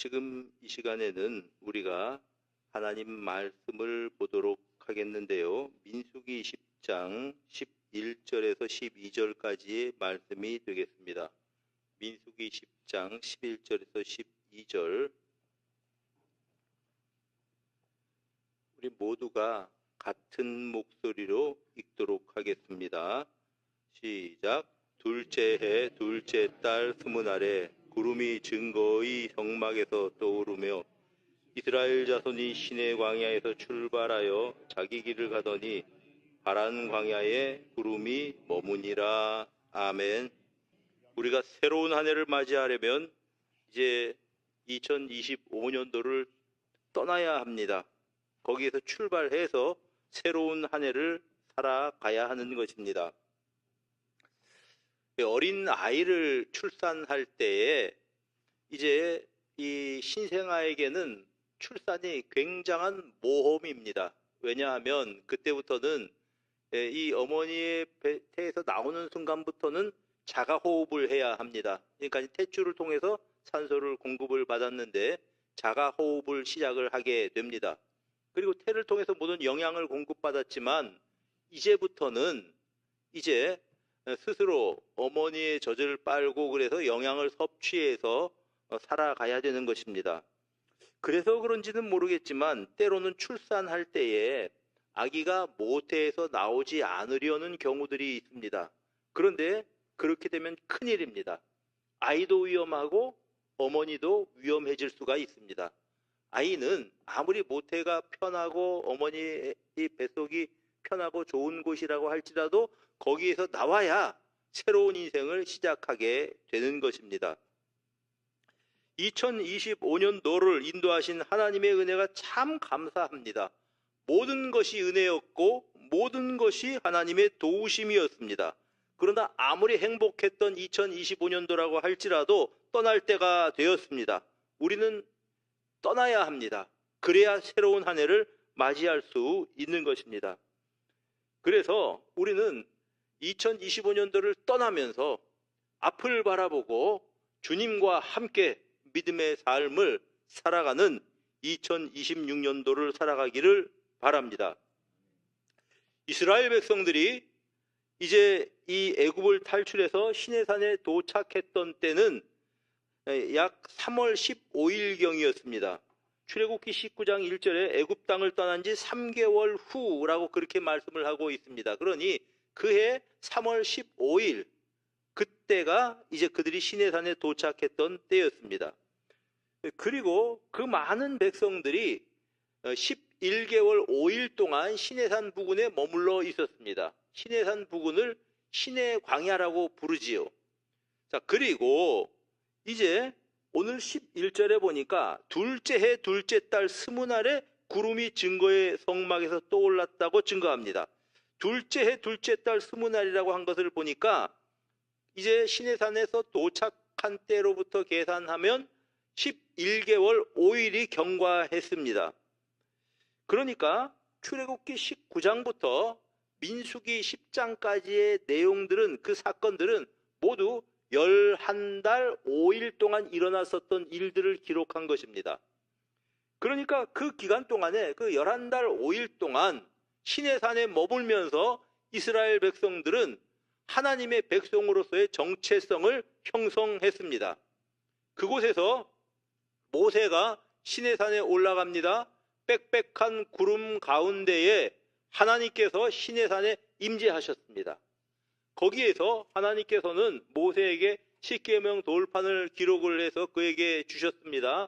지금 이 시간에는 우리가 하나님 말씀을 보도록 하겠는데요. 민수기 10장 11절에서 12절까지의 말씀이 되겠습니다. 민수기 10장 11절에서 12절, 우리 모두가 같은 목소리로 읽도록 하겠습니다. 시작. 둘째 해 둘째 달 스무날에 구름이 증거의 성막에서 떠오르며 이스라엘 자손이 시내 광야에서 출발하여 자기 길을 가더니 파란 광야에 구름이 머무니라. 아멘. 우리가 새로운 한 해를 맞이하려면 이제 2025년도를 떠나야 합니다. 거기에서 출발해서 새로운 한 해를 살아가야 하는 것입니다. 어린 아이를 출산할 때에 이제 이 신생아에게는 출산이 굉장한 모험입니다. 왜냐하면 그때부터는 이 어머니의 배에서 나오는 순간부터는 자가호흡을 해야 합니다. 그러니까 탯줄을 통해서 산소를 공급을 받았는데 자가호흡을 시작을 하게 됩니다. 그리고 태를 통해서 모든 영양을 공급받았지만 이제부터는 이제 스스로 어머니의 젖을 빨고 그래서 영양을 섭취해서 살아가야 되는 것입니다. 그래서 그런지는 모르겠지만 때로는 출산할 때에 아기가 모태에서 나오지 않으려는 경우들이 있습니다. 그런데 그렇게 되면 큰일입니다. 아이도 위험하고 어머니도 위험해질 수가 있습니다. 아이는 아무리 모태가 편하고 어머니의 뱃속이 편하고 좋은 곳이라고 할지라도 거기에서 나와야 새로운 인생을 시작하게 되는 것입니다. 2025년도를 인도하신 하나님의 은혜가 참 감사합니다. 모든 것이 은혜였고 모든 것이 하나님의 도우심이었습니다. 그러나 아무리 행복했던 2025년도라고 할지라도 떠날 때가 되었습니다. 우리는 떠나야 합니다. 그래야 새로운 한 해를 맞이할 수 있는 것입니다. 그래서 우리는 2025년도를 떠나면서 앞을 바라보고 주님과 함께 믿음의 삶을 살아가는 2026년도를 살아가기를 바랍니다. 이스라엘 백성들이 이제 이 애굽을 탈출해서 시내산에 도착했던 때는 약 3월 15일경이었습니다. 출애굽기 19장 1절에 애굽 땅을 떠난 지 3개월 후라고 그렇게 말씀을 하고 있습니다. 그러니 그해 3월 15일 그때가 이제 그들이 시내산에 도착했던 때였습니다. 그리고 그 많은 백성들이 11개월 5일 동안 시내산 부근에 머물러 있었습니다. 시내산 부근을 시내 광야라고 부르지요. 자, 그리고 이제 오늘 11절에 보니까 둘째 해 둘째 달 스무날에 구름이 증거의 성막에서 떠올랐다고 증거합니다. 둘째 해 둘째 달 스무날이라고 한 것을 보니까 이제 시내산에서 도착한 때로부터 계산하면 11개월 5일이 경과했습니다. 그러니까 출애굽기 19장부터 민수기 10장까지의 내용들은, 그 사건들은 모두 11달 5일 동안 일어났었던 일들을 기록한 것입니다. 그러니까 그 기간 동안에 그 11달 5일 동안 시내산에 머물면서 이스라엘 백성들은 하나님의 백성으로서의 정체성을 형성했습니다. 그곳에서 모세가 시내산에 올라갑니다. 빽빽한 구름 가운데에 하나님께서 시내산에 임재하셨습니다. 거기에서 하나님께서는 모세에게 십계명 돌판을 기록을 해서 그에게 주셨습니다.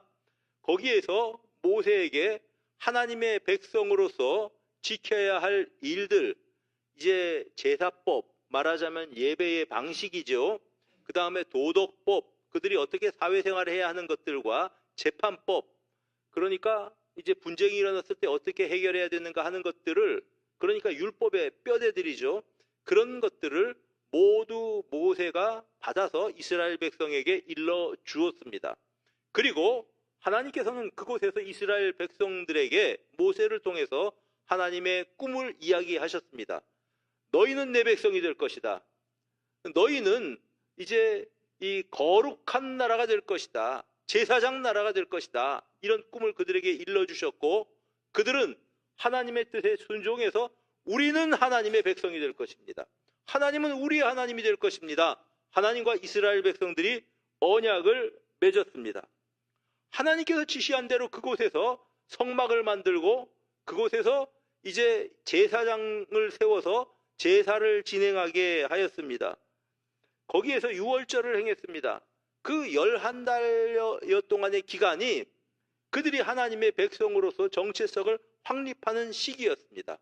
거기에서 모세에게 하나님의 백성으로서 지켜야 할 일들, 이제 제사법, 말하자면 예배의 방식이죠. 그 다음에 도덕법, 그들이 어떻게 사회생활을 해야 하는 것들과 재판법, 그러니까 이제 분쟁이 일어났을 때 어떻게 해결해야 되는가 하는 것들을, 그러니까 율법의 뼈대들이죠. 그런 것들을 모두 모세가 받아서 이스라엘 백성에게 일러 주었습니다. 그리고 하나님께서는 그곳에서 이스라엘 백성들에게 모세를 통해서 하나님의 꿈을 이야기하셨습니다. 너희는 내 백성이 될 것이다. 너희는 이제 이 거룩한 나라가 될 것이다. 제사장 나라가 될 것이다. 이런 꿈을 그들에게 일러주셨고, 그들은 하나님의 뜻에 순종해서 우리는 하나님의 백성이 될 것입니다. 하나님은 우리의 하나님이 될 것입니다. 하나님과 이스라엘 백성들이 언약을 맺었습니다. 하나님께서 지시한 대로 그곳에서 성막을 만들고 그곳에서 이제 제사장을 세워서 제사를 진행하게 하였습니다. 거기에서 유월절을 행했습니다. 그 11달여 동안의 기간이 그들이 하나님의 백성으로서 정체성을 확립하는 시기였습니다.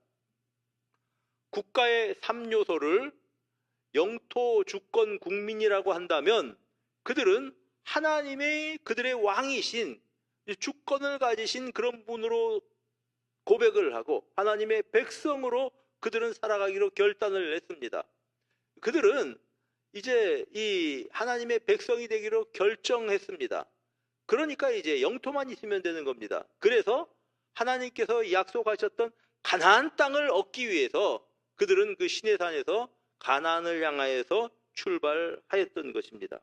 국가의 3요소를 영토, 주권, 국민이라고 한다면 그들은 하나님의 그들의 왕이신 주권을 가지신 그런 분으로 고백을 하고 하나님의 백성으로 그들은 살아가기로 결단을 했습니다. 그들은 이제 이 하나님의 백성이 되기로 결정했습니다. 그러니까 이제 영토만 있으면 되는 겁니다. 그래서 하나님께서 약속하셨던 가나안 땅을 얻기 위해서 그들은 그 시내산에서 가나안을 향하여서 출발하였던 것입니다.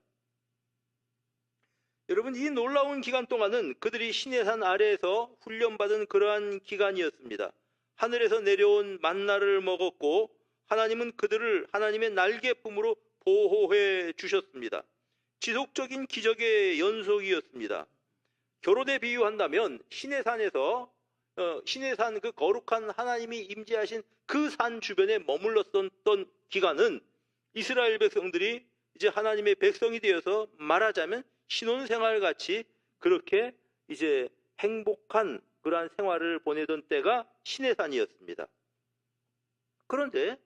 여러분, 이 놀라운 기간 동안은 그들이 시내산 아래에서 훈련받은 그러한 기간이었습니다. 하늘에서 내려온 만나를 먹었고 하나님은 그들을 하나님의 날개품으로 보호해 주셨습니다. 지속적인 기적의 연속이었습니다. 결혼에 비유한다면 시내산에서 시내산 그 거룩한 하나님이 임재하신 그 산 주변에 머물렀던 기간은 이스라엘 백성들이 이제 하나님의 백성이 되어서 말하자면 신혼생활 같이 그렇게 이제 행복한 그러한 생활을 보내던 때가 시내산이었습니다. 그런데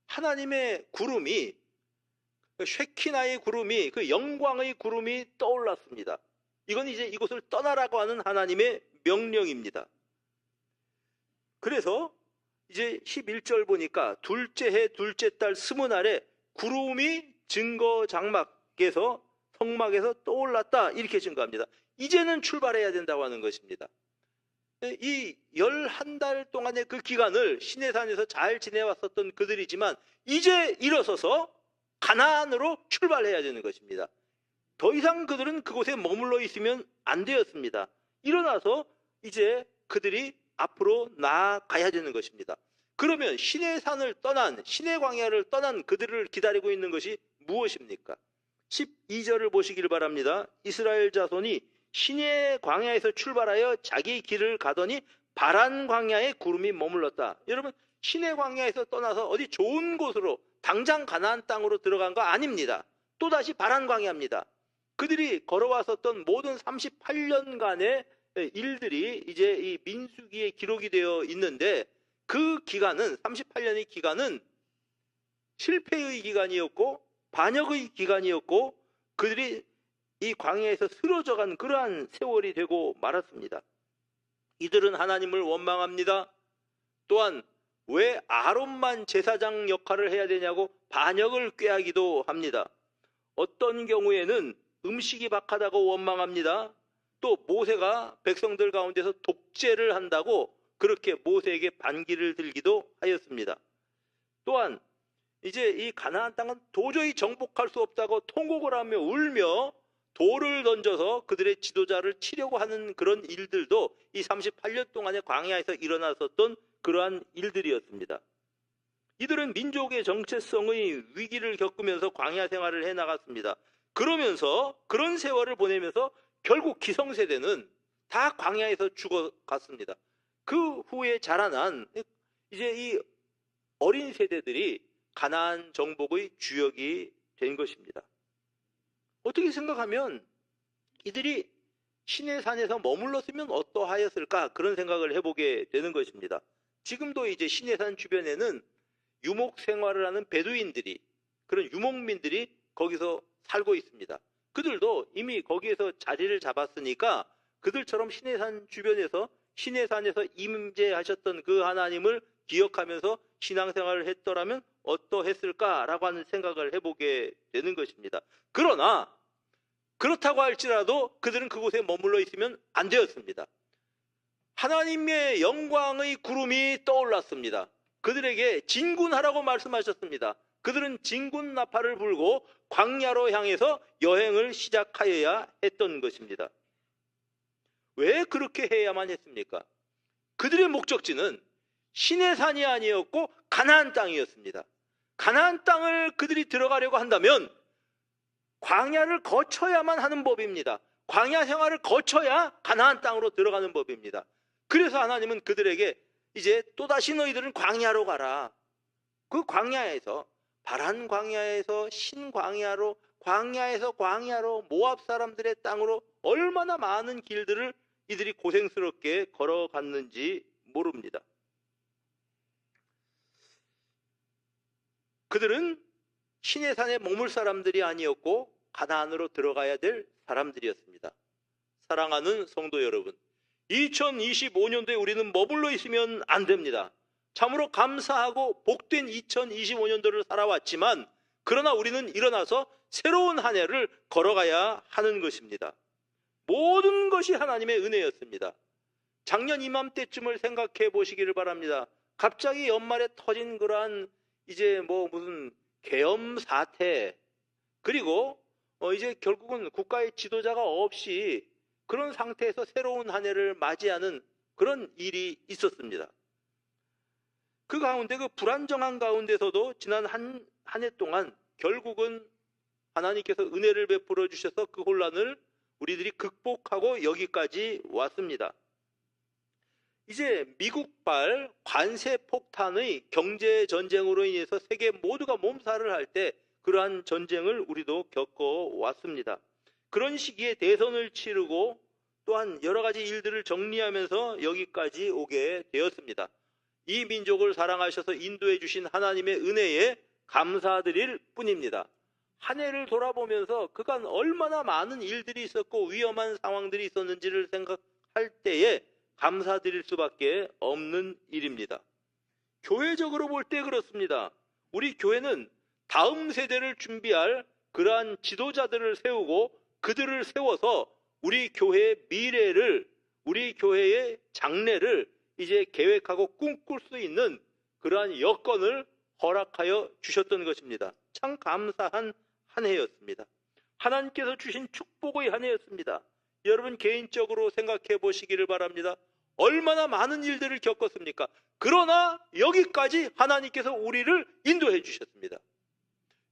하나님의 구름이 쉐키나의 구름이 그 영광의 구름이 떠올랐습니다. 이건 이제 이곳을 떠나라고 하는 하나님의 명령입니다. 그래서 이제 11절 보니까 둘째 해 둘째 달 스무날에 구름이 증거 장막에서 성막에서 떠올랐다 이렇게 증거합니다. 이제는 출발해야 된다고 하는 것입니다. 이 11달 동안의 그 기간을 시내산에서 잘 지내왔었던 그들이지만 이제 일어서서 가나안으로 출발해야 되는 것입니다. 더 이상 그들은 그곳에 머물러 있으면 안 되었습니다. 일어나서 이제 그들이 앞으로 나아가야 되는 것입니다. 그러면 시내산을 떠난 시내 광야를 떠난 그들을 기다리고 있는 것이 무엇입니까? 12절을 보시길 바랍니다. 이스라엘 자손이 시내 광야에서 출발하여 자기 길을 가더니 바란 광야에 구름이 머물렀다. 여러분, 시내 광야에서 떠나서 어디 좋은 곳으로 당장 가나안 땅으로 들어간 거 아닙니다. 또다시 바란 광야입니다. 그들이 걸어왔었던 모든 38년간의 일들이 이제 이 민수기에 기록이 되어 있는데 그 기간은 38년의 기간은 실패의 기간이었고 반역의 기간이었고 그들이 이 광야에서 쓰러져간 그러한 세월이 되고 말았습니다. 이들은 하나님을 원망합니다. 또한 왜 아론만 제사장 역할을 해야 되냐고 반역을 꾀하기도 합니다. 어떤 경우에는 음식이 박하다고 원망합니다. 또 모세가 백성들 가운데서 독재를 한다고 그렇게 모세에게 반기를 들기도 하였습니다. 또한 이제 이 가나안 땅은 도저히 정복할 수 없다고 통곡을 하며 울며 돌을 던져서 그들의 지도자를 치려고 하는 그런 일들도 이 38년 동안의 광야에서 일어났었던 그러한 일들이었습니다. 이들은 민족의 정체성의 위기를 겪으면서 광야 생활을 해나갔습니다. 그러면서 그런 세월을 보내면서 결국 기성세대는 다 광야에서 죽어갔습니다. 그 후에 자라난 이제 이 어린 세대들이 가나안 정복의 주역이 된 것입니다. 어떻게 생각하면 이들이 시내산에서 머물렀으면 어떠하였을까 그런 생각을 해보게 되는 것입니다. 지금도 이제 시내산 주변에는 유목 생활을 하는 베두인들이 그런 유목민들이 거기서 살고 있습니다. 그들도 이미 거기에서 자리를 잡았으니까 그들처럼 시내산 주변에서 시내산에서 임재하셨던 그 하나님을 기억하면서 신앙생활을 했더라면 어떠했을까라고 하는 생각을 해보게 되는 것입니다. 그러나 그렇다고 할지라도 그들은 그곳에 머물러 있으면 안 되었습니다. 하나님의 영광의 구름이 떠올랐습니다. 그들에게 진군하라고 말씀하셨습니다. 그들은 진군 나팔을 불고 광야로 향해서 여행을 시작하여야 했던 것입니다. 왜 그렇게 해야만 했습니까? 그들의 목적지는 시내산이 아니었고 가나안 땅이었습니다. 가나안 땅을 그들이 들어가려고 한다면 광야를 거쳐야만 하는 법입니다. 광야 생활을 거쳐야 가나안 땅으로 들어가는 법입니다. 그래서 하나님은 그들에게 이제 또다시 너희들은 광야로 가라. 그 광야에서 바란 광야에서 신광야로, 광야에서 광야로, 모압 사람들의 땅으로 얼마나 많은 길들을 이들이 고생스럽게 걸어갔는지 모릅니다. 그들은 시내산에 머물 사람들이 아니었고 가나안으로 들어가야 될 사람들이었습니다. 사랑하는 성도 여러분, 2025년도에 우리는 머물러 있으면 안 됩니다. 참으로 감사하고 복된 2025년도를 살아왔지만 그러나 우리는 일어나서 새로운 한 해를 걸어가야 하는 것입니다. 모든 것이 하나님의 은혜였습니다. 작년 이맘때쯤을 생각해 보시기를 바랍니다. 갑자기 연말에 터진 그러한 이제 무슨 계엄 사태, 그리고 이제 결국은 국가의 지도자가 없이 그런 상태에서 새로운 한 해를 맞이하는 그런 일이 있었습니다. 그 가운데 그 불안정한 가운데서도 지난 한 해 동안 결국은 하나님께서 은혜를 베풀어 주셔서 그 혼란을 우리들이 극복하고 여기까지 왔습니다. 이제 미국발 관세 폭탄의 경제 전쟁으로 인해서 세계 모두가 몸살을 할 때 그러한 전쟁을 우리도 겪어왔습니다. 그런 시기에 대선을 치르고 또한 여러 가지 일들을 정리하면서 여기까지 오게 되었습니다. 이 민족을 사랑하셔서 인도해 주신 하나님의 은혜에 감사드릴 뿐입니다. 한 해를 돌아보면서 그간 얼마나 많은 일들이 있었고 위험한 상황들이 있었는지를 생각할 때에 감사드릴 수밖에 없는 일입니다. 교회적으로 볼 때 그렇습니다. 우리 교회는 다음 세대를 준비할 그러한 지도자들을 세우고 그들을 세워서 우리 교회의 미래를, 우리 교회의 장래를 이제 계획하고 꿈꿀 수 있는 그러한 여건을 허락하여 주셨던 것입니다. 참 감사한 한 해였습니다. 하나님께서 주신 축복의 한 해였습니다. 여러분 개인적으로 생각해 보시기를 바랍니다. 얼마나 많은 일들을 겪었습니까? 그러나 여기까지 하나님께서 우리를 인도해 주셨습니다.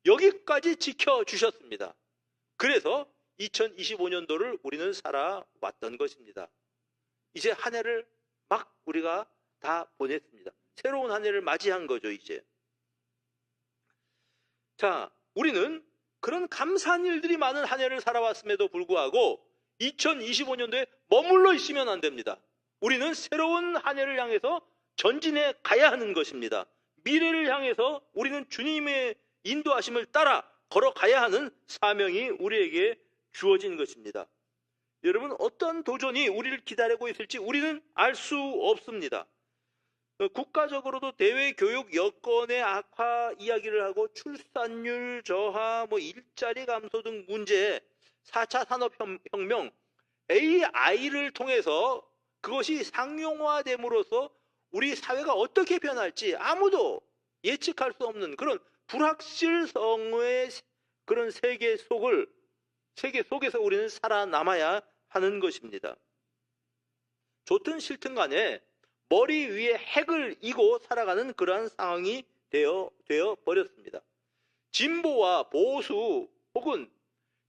여기까지 지켜주셨습니다. 그래서 2025년도를 우리는 살아왔던 것입니다. 이제 한 해를 막 우리가 다 보냈습니다. 새로운 한 해를 맞이한 거죠, 이제. 자, 우리는 그런 감사한 일들이 많은 한 해를 살아왔음에도 불구하고 2025년도에 머물러 있으면 안 됩니다. 우리는 새로운 한 해를 향해서 전진해 가야 하는 것입니다. 미래를 향해서 우리는 주님의 인도하심을 따라 걸어가야 하는 사명이 우리에게 주어진 것입니다. 여러분, 어떤 도전이 우리를 기다리고 있을지 우리는 알 수 없습니다. 국가적으로도 대외 교육 여건의 악화 이야기를 하고 출산율 저하, 일자리 감소 등 문제, 4차 산업혁명, AI를 통해서 그것이 상용화됨으로써 우리 사회가 어떻게 변할지 아무도 예측할 수 없는 그런 불확실성의 그런 세계 속에서 우리는 살아남아야 하는 것입니다. 좋든 싫든 간에 머리 위에 핵을 이고 살아가는 그러한 상황이 되어 버렸습니다. 진보와 보수 혹은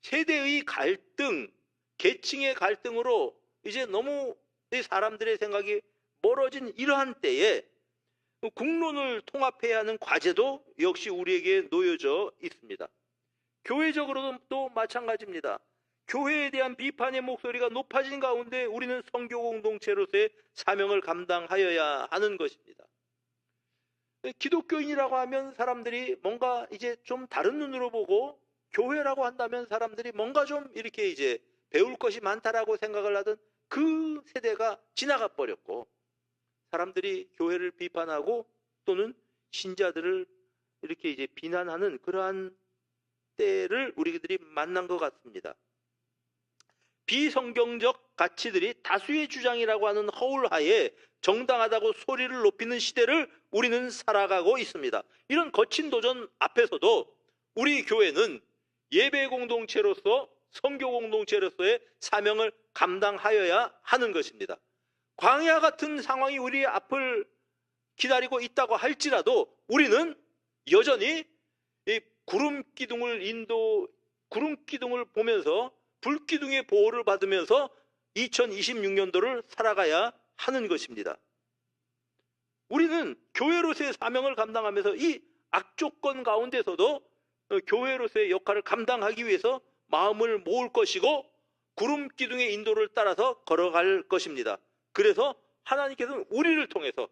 세대의 갈등, 계층의 갈등으로 이제 너무 사람들의 생각이 멀어진 이러한 때에 국론을 통합해야 하는 과제도 역시 우리에게 놓여져 있습니다. 교회적으로도 또 마찬가지입니다. 교회에 대한 비판의 목소리가 높아진 가운데 우리는 선교 공동체로서의 사명을 감당하여야 하는 것입니다. 기독교인이라고 하면 사람들이 뭔가 이제 좀 다른 눈으로 보고, 교회라고 한다면 사람들이 뭔가 좀 이렇게 이제 배울 것이 많다라고 생각을 하던 그 세대가 지나가 버렸고, 사람들이 교회를 비판하고 또는 신자들을 이렇게 이제 비난하는 그러한 때를 우리들이 만난 것 같습니다. 비성경적 가치들이 다수의 주장이라고 하는 허울하에 정당하다고 소리를 높이는 시대를 우리는 살아가고 있습니다. 이런 거친 도전 앞에서도 우리 교회는 예배 공동체로서, 선교 공동체로서의 사명을 감당하여야 하는 것입니다. 광야 같은 상황이 우리 앞을 기다리고 있다고 할지라도 우리는 여전히 이 구름 기둥을 보면서, 불기둥의 보호를 받으면서 2026년도를 살아가야 하는 것입니다. 우리는 교회로서의 사명을 감당하면서 이 악조건 가운데서도 교회로서의 역할을 감당하기 위해서 마음을 모을 것이고 구름 기둥의 인도를 따라서 걸어갈 것입니다. 그래서 하나님께서는 우리를 통해서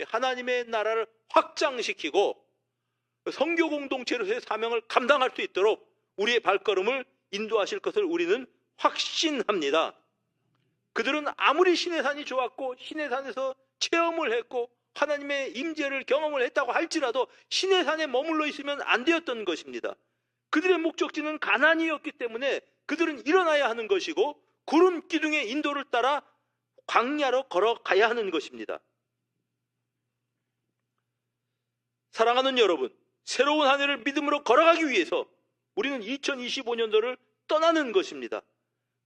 하나님의 나라를 확장시키고 선교 공동체로서의 사명을 감당할 수 있도록 우리의 발걸음을 인도하실 것을 우리는 확신합니다. 그들은 아무리 시내산이 좋았고 시내산에서 체험을 했고 하나님의 임재를 경험을 했다고 할지라도 시내산에 머물러 있으면 안 되었던 것입니다. 그들의 목적지는 가나안이었기 때문에 그들은 일어나야 하는 것이고 구름 기둥의 인도를 따라 광야로 걸어가야 하는 것입니다. 사랑하는 여러분, 새로운 한 해를 믿음으로 걸어가기 위해서 우리는 2025년도를 떠나는 것입니다.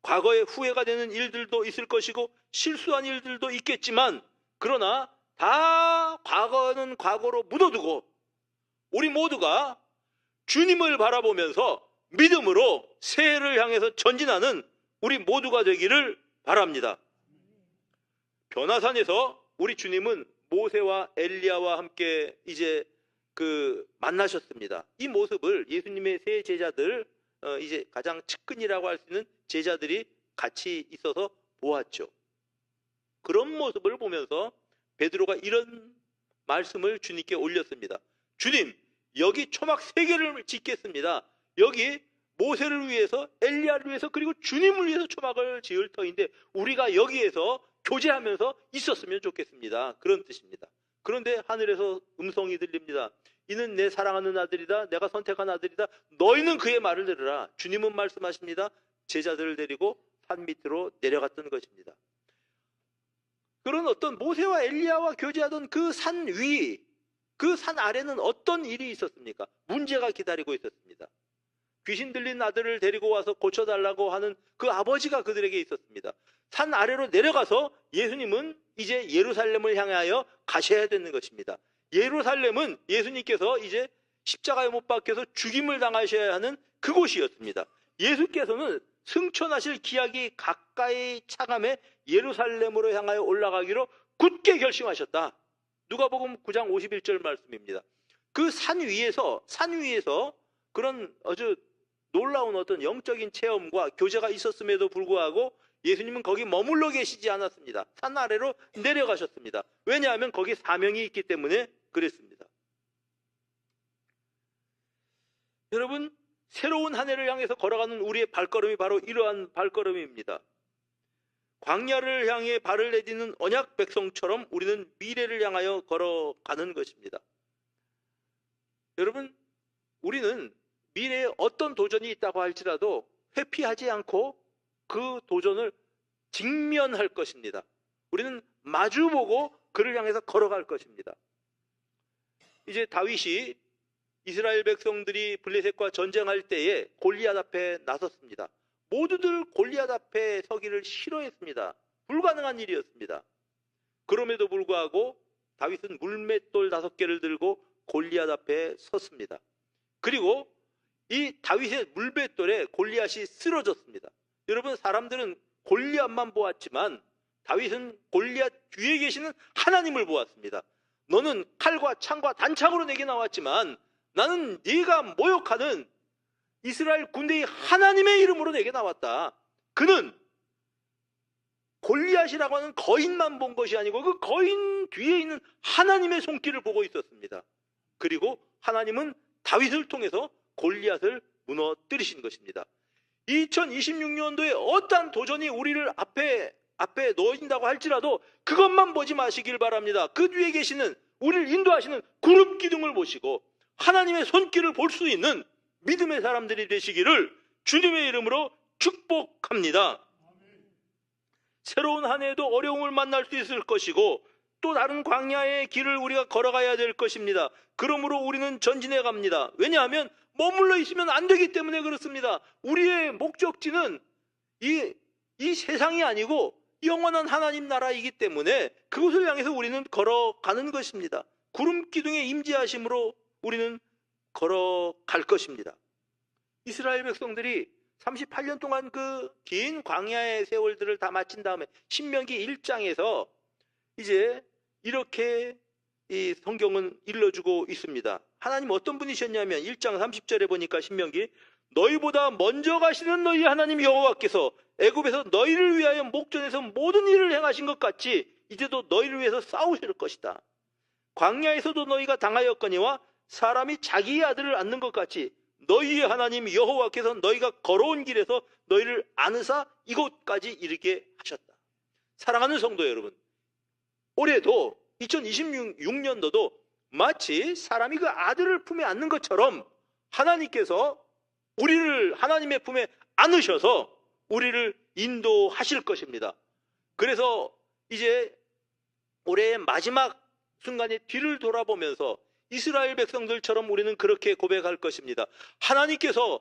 과거에 후회가 되는 일들도 있을 것이고 실수한 일들도 있겠지만, 그러나 다 과거는 과거로 묻어두고 우리 모두가 주님을 바라보면서 믿음으로 새해를 향해서 전진하는 우리 모두가 되기를 바랍니다. 변화산에서 우리 주님은 모세와 엘리야와 함께 이제 만나셨습니다. 이 모습을 예수님의 세 제자들, 이제 가장 측근이라고 할 수 있는 제자들이 같이 있어서 보았죠. 그런 모습을 보면서 베드로가 이런 말씀을 주님께 올렸습니다. 주님, 여기 초막 3개를 짓겠습니다. 여기 모세를 위해서, 엘리야를 위해서, 그리고 주님을 위해서 초막을 지을 터인데 우리가 여기에서 교제하면서 있었으면 좋겠습니다. 그런 뜻입니다. 그런데 하늘에서 음성이 들립니다. 이는 내 사랑하는 아들이다. 내가 선택한 아들이다. 너희는 그의 말을 들으라. 주님은 말씀하십니다. 제자들을 데리고 산 밑으로 내려갔던 것입니다. 그런 어떤 모세와 엘리야와 교제하던 그 산 위, 그 산 아래는 어떤 일이 있었습니까? 문제가 기다리고 있었습니다. 귀신 들린 아들을 데리고 와서 고쳐달라고 하는 그 아버지가 그들에게 있었습니다. 산 아래로 내려가서 예수님은 이제 예루살렘을 향하여 가셔야 되는 것입니다. 예루살렘은 예수님께서 이제 십자가에 못 박혀서 죽임을 당하셔야 하는 그곳이었습니다. 예수께서는 승천하실 기약이 가까이 차감해 예루살렘으로 향하여 올라가기로 굳게 결심하셨다. 누가복음 9장 51절 말씀입니다. 그 산 위에서 그런 아주 놀라운 어떤 영적인 체험과 교제가 있었음에도 불구하고 예수님은 거기 머물러 계시지 않았습니다. 산 아래로 내려가셨습니다. 왜냐하면 거기 사명이 있기 때문에 그랬습니다. 여러분, 새로운 한 해를 향해서 걸어가는 우리의 발걸음이 바로 이러한 발걸음입니다. 광야를 향해 발을 내딛는 언약 백성처럼 우리는 미래를 향하여 걸어가는 것입니다. 여러분, 우리는 미래에 어떤 도전이 있다고 할지라도 회피하지 않고 그 도전을 직면할 것입니다. 우리는 마주보고 그를 향해서 걸어갈 것입니다. 이제 다윗이 이스라엘 백성들이 블레셋과 전쟁할 때에 골리앗 앞에 나섰습니다. 모두들 골리앗 앞에 서기를 싫어했습니다. 불가능한 일이었습니다. 그럼에도 불구하고 다윗은 물맷돌 5개를 들고 골리앗 앞에 섰습니다. 그리고 이 다윗의 물맷돌에 골리앗이 쓰러졌습니다. 여러분, 사람들은 골리앗만 보았지만 다윗은 골리앗 뒤에 계시는 하나님을 보았습니다. 너는 칼과 창과 단창으로 내게 나왔지만 나는 네가 모욕하는 이스라엘 군대의 하나님의 이름으로 내게 나왔다. 그는 골리앗이라고 하는 거인만 본 것이 아니고 그 거인 뒤에 있는 하나님의 손길을 보고 있었습니다. 그리고 하나님은 다윗을 통해서 골리앗을 무너뜨리신 것입니다. 2026년도에 어떠한 도전이 우리를 앞에 놓인다고 할지라도 그것만 보지 마시길 바랍니다. 그 뒤에 계시는, 우리를 인도하시는 구름 기둥을 보시고 하나님의 손길을 볼 수 있는 믿음의 사람들이 되시기를 주님의 이름으로 축복합니다. 새로운 한 해에도 어려움을 만날 수 있을 것이고 또 다른 광야의 길을 우리가 걸어가야 될 것입니다. 그러므로 우리는 전진해 갑니다. 왜냐하면 머물러 있으면 안 되기 때문에 그렇습니다. 우리의 목적지는 이 세상이 아니고 영원한 하나님 나라이기 때문에 그곳을 향해서 우리는 걸어가는 것입니다. 구름 기둥의 임재하심으로 우리는 걸어갈 것입니다. 이스라엘 백성들이 38년 동안 그 긴 광야의 세월들을 다 마친 다음에 신명기 1장에서 이제 이렇게 이 성경은 일러주고 있습니다. 하나님 어떤 분이셨냐면 1장 30절에 보니까 신명기 너희보다 먼저 가시는 너희 하나님 여호와께서 애굽에서 너희를 위하여 목전에서 모든 일을 행하신 것 같이 이제도 너희를 위해서 싸우실 것이다. 광야에서도 너희가 당하였거니와 사람이 자기의 아들을 안는 것 같이 너희의 하나님 여호와께서 너희가 걸어온 길에서 너희를 안으사 이곳까지 이르게 하셨다. 사랑하는 성도 여러분, 올해도 2026년도도 마치 사람이 그 아들을 품에 안는 것처럼 하나님께서 우리를 하나님의 품에 안으셔서 우리를 인도하실 것입니다. 그래서 이제 올해의 마지막 순간에 뒤를 돌아보면서 이스라엘 백성들처럼 우리는 그렇게 고백할 것입니다. 하나님께서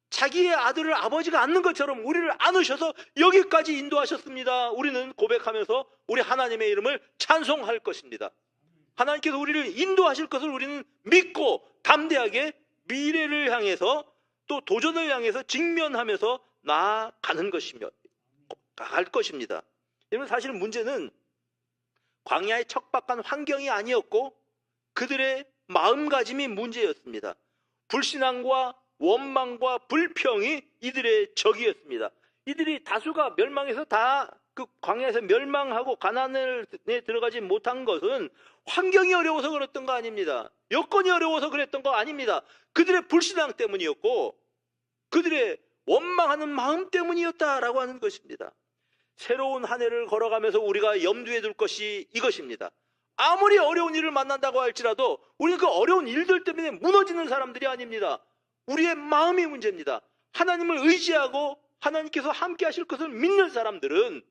자기의 아들을 아버지가 안는 것처럼 우리를 안으셔서 여기까지 인도하셨습니다. 우리는 고백하면서 우리 하나님의 이름을 찬송할 것입니다. 하나님께서 우리를 인도하실 것을 우리는 믿고 담대하게 미래를 향해서 또 도전을 향해서 직면하면서 나아가는 것이며 갈 것입니다. 여러분, 사실 문제는 광야의 척박한 환경이 아니었고 그들의 마음가짐이 문제였습니다. 불신앙과 원망과 불평이 이들의 적이었습니다. 이들이 다수가 멸망해서 다 그 광야에서 멸망하고 가나안에 들어가지 못한 것은 환경이 어려워서 그랬던 거 아닙니다. 여건이 어려워서 그랬던 거 아닙니다. 그들의 불신앙 때문이었고 그들의 원망하는 마음 때문이었다라고 하는 것입니다. 새로운 한 해를 걸어가면서 우리가 염두에 둘 것이 이것입니다. 아무리 어려운 일을 만난다고 할지라도 우리는 그 어려운 일들 때문에 무너지는 사람들이 아닙니다. 우리의 마음이 문제입니다. 하나님을 의지하고 하나님께서 함께 하실 것을 믿는 사람들은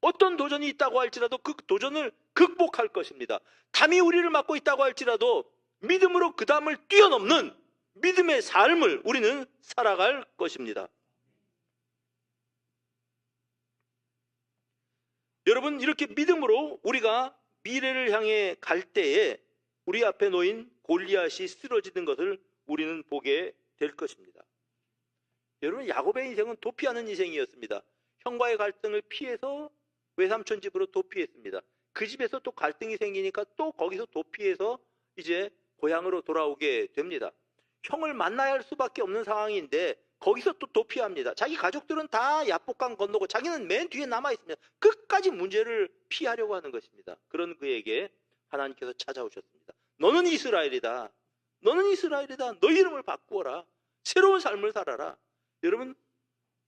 어떤 도전이 있다고 할지라도 그 도전을 극복할 것입니다. 담이 우리를 막고 있다고 할지라도 믿음으로 그 담을 뛰어넘는 믿음의 삶을 우리는 살아갈 것입니다. 여러분, 이렇게 믿음으로 우리가 미래를 향해 갈 때에 우리 앞에 놓인 골리앗이 쓰러지는 것을 우리는 보게 될 것입니다. 여러분, 야곱의 인생은 도피하는 인생이었습니다. 형과의 갈등을 피해서 외삼촌 집으로 도피했습니다. 그 집에서 또 갈등이 생기니까 또 거기서 도피해서 이제 고향으로 돌아오게 됩니다. 형을 만나야 할 수밖에 없는 상황인데 거기서 또 도피합니다. 자기 가족들은 다 야복강 건너고 자기는 맨 뒤에 남아있습니다. 끝까지 문제를 피하려고 하는 것입니다. 그런 그에게 하나님께서 찾아오셨습니다. 너는 이스라엘이다. 너는 이스라엘이다. 너희 이름을 바꾸어라. 새로운 삶을 살아라. 여러분,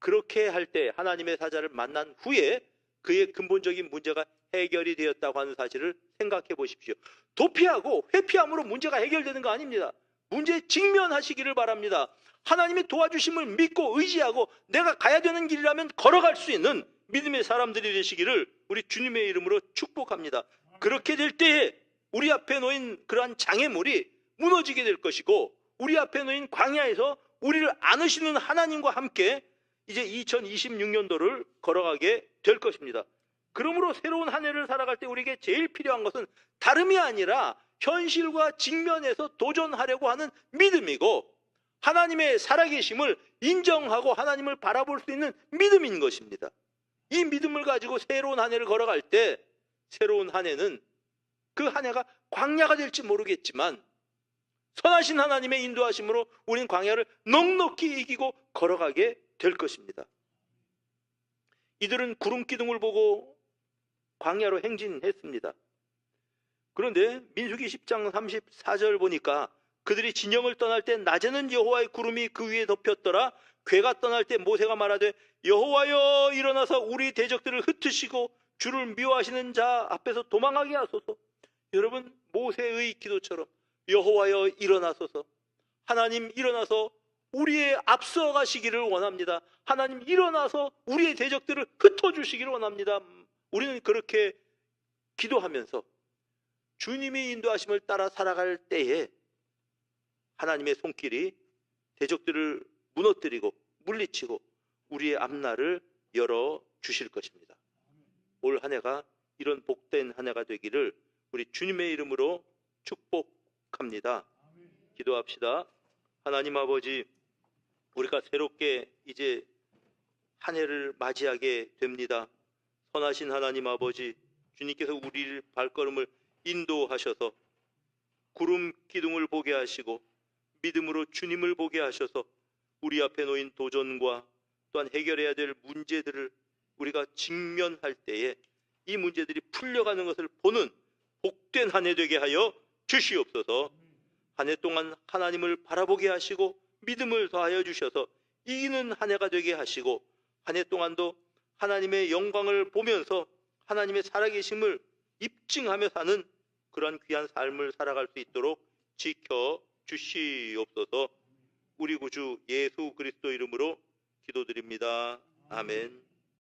그렇게 할 때 하나님의 사자를 만난 후에 그의 근본적인 문제가 해결이 되었다고 하는 사실을 생각해 보십시오. 도피하고 회피함으로 문제가 해결되는 거 아닙니다. 문제에 직면하시기를 바랍니다. 하나님의 도와주심을 믿고 의지하고 내가 가야 되는 길이라면 걸어갈 수 있는 믿음의 사람들이 되시기를 우리 주님의 이름으로 축복합니다. 그렇게 될 때에 우리 앞에 놓인 그러한 장애물이 무너지게 될 것이고 우리 앞에 놓인 광야에서 우리를 안으시는 하나님과 함께 이제 2026년도를 걸어가게 될 것입니다. 그러므로 새로운 한 해를 살아갈 때 우리에게 제일 필요한 것은 다름이 아니라 현실과 직면해서 도전하려고 하는 믿음이고 하나님의 살아계심을 인정하고 하나님을 바라볼 수 있는 믿음인 것입니다. 이 믿음을 가지고 새로운 한 해를 걸어갈 때 새로운 한 해는 그 한 해가 광야가 될지 모르겠지만 선하신 하나님의 인도하심으로 우리는 광야를 넉넉히 이기고 걸어가게 될 것입니다. 이들은 구름 기둥을 보고 광야로 행진했습니다. 그런데 민수기 10장 34절 보니까 그들이 진영을 떠날 때 낮에는 여호와의 구름이 그 위에 덮였더라. 괴가 떠날 때 모세가 말하되 여호와여 일어나서 우리 대적들을 흩으시고 주를 미워하시는 자 앞에서 도망하게 하소서. 여러분, 모세의 기도처럼 여호와여 일어나소서. 하나님 일어나서 우리의 앞서가시기를 원합니다. 하나님 일어나서 우리의 대적들을 흩어주시기를 원합니다. 우리는 그렇게 기도하면서 주님의 인도하심을 따라 살아갈 때에 하나님의 손길이 대적들을 무너뜨리고 물리치고 우리의 앞날을 열어주실 것입니다. 올 한 해가 이런 복된 한 해가 되기를 우리 주님의 이름으로 축복합니다. 기도합시다. 하나님 아버지, 우리가 새롭게 이제 한 해를 맞이하게 됩니다. 선하신 하나님 아버지, 주님께서 우리를 발걸음을 인도하셔서 구름 기둥을 보게 하시고 믿음으로 주님을 보게 하셔서 우리 앞에 놓인 도전과 또한 해결해야 될 문제들을 우리가 직면할 때에 이 문제들이 풀려가는 것을 보는 복된 한 해 되게 하여 주시옵소서. 한 해 동안 하나님을 바라보게 하시고 믿음을 더하여 주셔서 이기는 한 해가 되게 하시고 한 해 동안도 하나님의 영광을 보면서 하나님의 살아계심을 입증하며 사는 그러한 귀한 삶을 살아갈 수 있도록 지켜 주시옵소서. 우리 구주 예수 그리스도 이름으로 기도드립니다. 아멘.